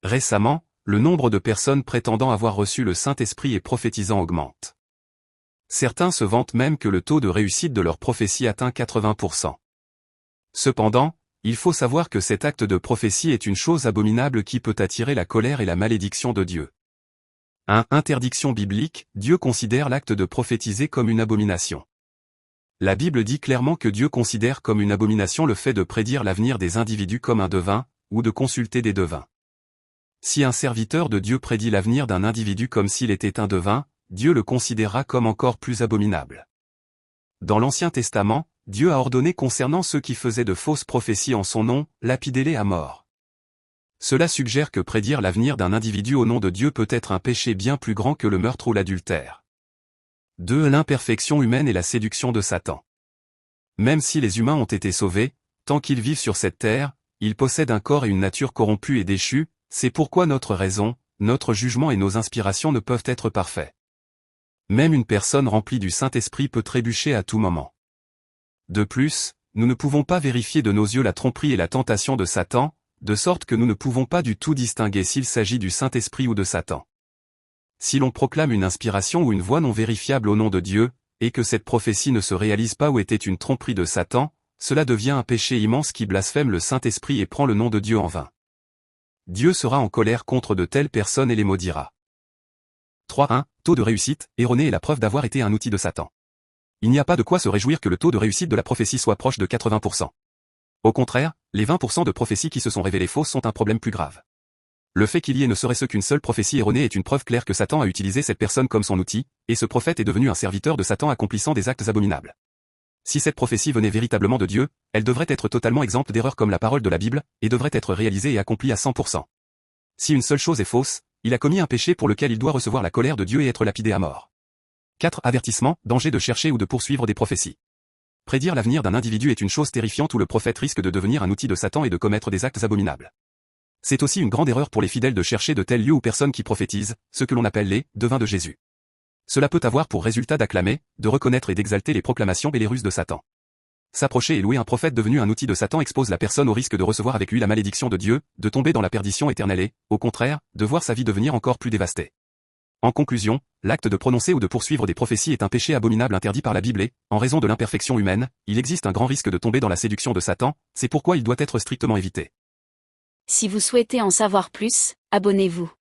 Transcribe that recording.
Récemment, le nombre de personnes prétendant avoir reçu le Saint-Esprit et prophétisant augmente. Certains se vantent même que le taux de réussite de leur prophétie atteint 80%. Cependant, il faut savoir que cet acte de prophétie est une chose abominable qui peut attirer la colère et la malédiction de Dieu. Interdiction biblique, Dieu considère l'acte de prophétiser comme une abomination. La Bible dit clairement que Dieu considère comme une abomination le fait de prédire l'avenir des individus comme un devin, ou de consulter des devins. Si un serviteur de Dieu prédit l'avenir d'un individu comme s'il était un devin, Dieu le considérera comme encore plus abominable. Dans l'Ancien Testament, Dieu a ordonné concernant ceux qui faisaient de fausses prophéties en son nom, lapidez-les à mort. Cela suggère que prédire l'avenir d'un individu au nom de Dieu peut être un péché bien plus grand que le meurtre ou l'adultère. 2. L'imperfection humaine et la séduction de Satan. Même si les humains ont été sauvés, tant qu'ils vivent sur cette terre, ils possèdent un corps et une nature corrompus et déchus, c'est pourquoi notre raison, notre jugement et nos inspirations ne peuvent être parfaits. Même une personne remplie du Saint-Esprit peut trébucher à tout moment. De plus, nous ne pouvons pas vérifier de nos yeux la tromperie et la tentation de Satan, de sorte que nous ne pouvons pas du tout distinguer s'il s'agit du Saint-Esprit ou de Satan. Si l'on proclame une inspiration ou une voix non vérifiable au nom de Dieu, et que cette prophétie ne se réalise pas ou était une tromperie de Satan, cela devient un péché immense qui blasphème le Saint-Esprit et prend le nom de Dieu en vain. Dieu sera en colère contre de telles personnes et les maudira. 3. Taux de réussite, erroné est la preuve d'avoir été un outil de Satan. Il n'y a pas de quoi se réjouir que le taux de réussite de la prophétie soit proche de 80%. Au contraire, les 20% de prophéties qui se sont révélées fausses sont un problème plus grave. Le fait qu'il y ait ne serait-ce qu'une seule prophétie erronée est une preuve claire que Satan a utilisé cette personne comme son outil, et ce prophète est devenu un serviteur de Satan accomplissant des actes abominables. Si cette prophétie venait véritablement de Dieu, elle devrait être totalement exempte d'erreurs comme la parole de la Bible, et devrait être réalisée et accomplie à 100%. Si une seule chose est fausse, il a commis un péché pour lequel il doit recevoir la colère de Dieu et être lapidé à mort. 4. Avertissement, danger de chercher ou de poursuivre des prophéties. Prédire l'avenir d'un individu est une chose terrifiante où le prophète risque de devenir un outil de Satan et de commettre des actes abominables. C'est aussi une grande erreur pour les fidèles de chercher de tels lieux ou personnes qui prophétisent, ce que l'on appelle les devins de Jésus. Cela peut avoir pour résultat d'acclamer, de reconnaître et d'exalter les proclamations et les ruses de Satan. S'approcher et louer un prophète devenu un outil de Satan expose la personne au risque de recevoir avec lui la malédiction de Dieu, de tomber dans la perdition éternelle et, au contraire, de voir sa vie devenir encore plus dévastée. En conclusion, l'acte de prononcer ou de poursuivre des prophéties est un péché abominable interdit par la Bible et, en raison de l'imperfection humaine, il existe un grand risque de tomber dans la séduction de Satan, c'est pourquoi il doit être strictement évité. Si vous souhaitez en savoir plus, abonnez-vous.